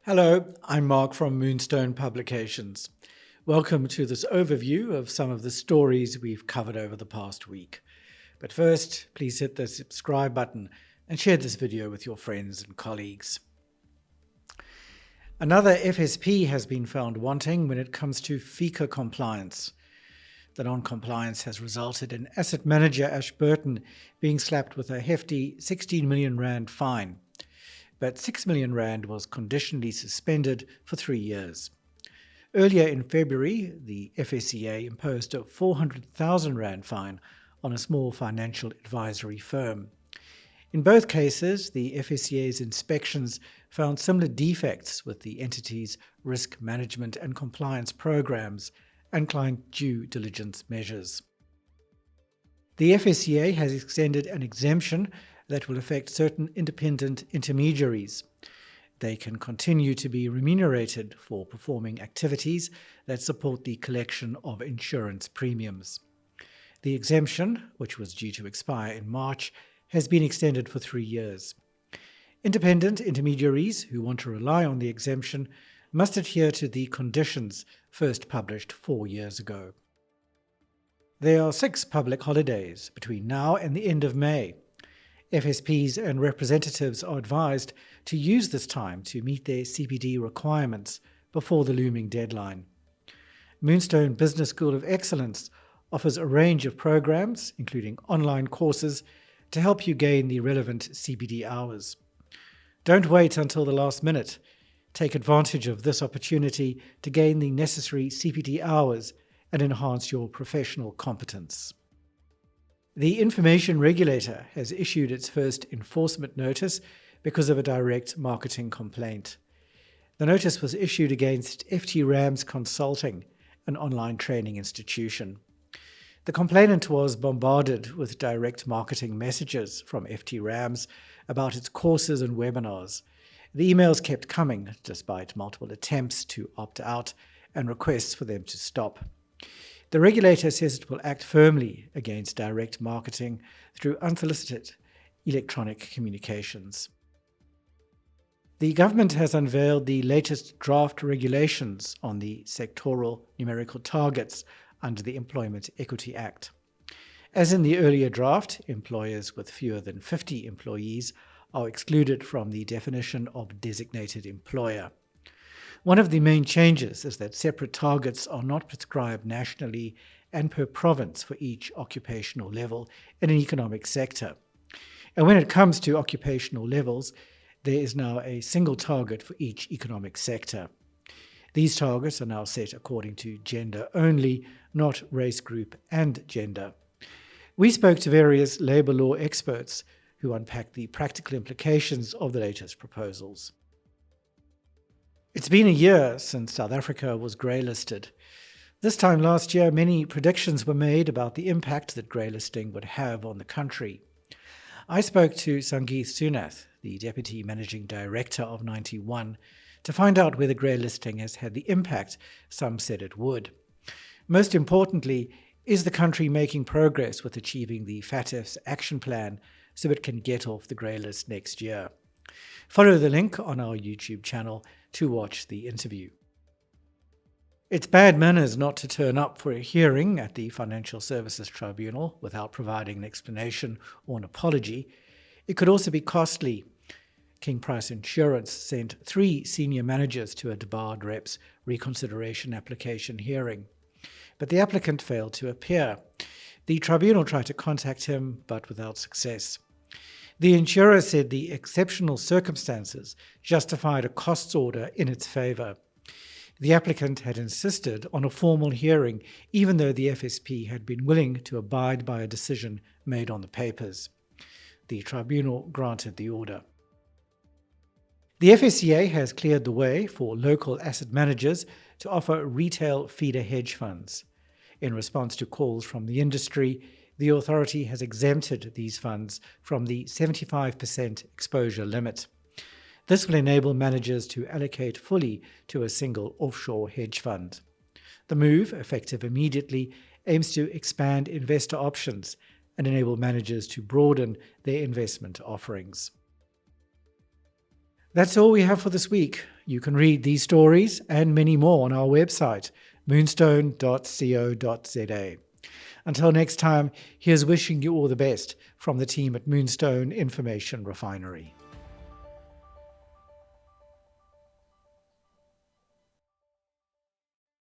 Hello, I'm Mark from Moonstone Publications. Welcome to this overview of some of the stories we've covered over the past week. But first, please hit the subscribe button and share this video with your friends and colleagues. Another FSP has been found wanting when it comes to FICA compliance. The non-compliance has resulted in asset manager Ashburton being slapped with a hefty 16 million rand fine. But 6 million rand was conditionally suspended for 3 years. Earlier in February, the FSCA imposed a 400,000 rand fine on a small financial advisory firm. In both cases, the FSCA's inspections found similar defects with the entity's risk management and compliance programs and client due diligence measures. The FSCA has extended an exemption that will affect certain independent intermediaries. They can continue to be remunerated for performing activities that support the collection of insurance premiums. The exemption, which was due to expire in March, has been extended for 3 years. Independent intermediaries who want to rely on the exemption must adhere to the conditions first published 4 years ago. There are 6 public holidays between now and the end of May. FSPs and representatives are advised to use this time to meet their CPD requirements before the looming deadline. Moonstone Business School of Excellence offers a range of programs, including online courses, to help you gain the relevant CPD hours. Don't wait until the last minute. Take advantage of this opportunity to gain the necessary CPD hours and enhance your professional competence. The information regulator has issued its first enforcement notice because of a direct marketing complaint. The notice was issued against FT Rams Consulting, an online training institution. The complainant was bombarded with direct marketing messages from FT Rams about its courses and webinars. The emails kept coming despite multiple attempts to opt out and requests for them to stop. The regulator says it will act firmly against direct marketing through unsolicited electronic communications. The government has unveiled the latest draft regulations on the sectoral numerical targets under the Employment Equity Act. As in the earlier draft, employers with fewer than 50 employees are excluded from the definition of designated employer. One of the main changes is that separate targets are not prescribed nationally and per province for each occupational level in an economic sector. And when it comes to occupational levels, there is now a single target for each economic sector. These targets are now set according to gender only, not race group and gender. We spoke to various labour law experts who unpacked the practical implications of the latest proposals. It's been a year since South Africa was grey-listed. This time last year, many predictions were made about the impact that grey-listing would have on the country. I spoke to Sangeeth Sunath, the Deputy Managing Director of 91, to find out whether grey-listing has had the impact some said it would. Most importantly, is the country making progress with achieving the FATFs Action Plan so it can get off the grey list next year? Follow the link on our YouTube channel to watch the interview. It's bad manners not to turn up for a hearing at the Financial Services Tribunal without providing an explanation or an apology. It could also be costly. King Price Insurance sent 3 senior managers to a debarred rep's reconsideration application hearing, but the applicant failed to appear. The tribunal tried to contact him, but without success. The insurer said the exceptional circumstances justified a costs order in its favour. The applicant had insisted on a formal hearing, even though the FSP had been willing to abide by a decision made on the papers. The tribunal granted the order. The FSCA has cleared the way for local asset managers to offer retail feeder hedge funds. In response to calls from the industry, the authority has exempted these funds from the 75% exposure limit. This will enable managers to allocate fully to a single offshore hedge fund. The move, effective immediately, aims to expand investor options and enable managers to broaden their investment offerings. That's all we have for this week. You can read these stories and many more on our website, moonstone.co.za. Until next time, here's wishing you all the best from the team at Moonstone Information Refinery.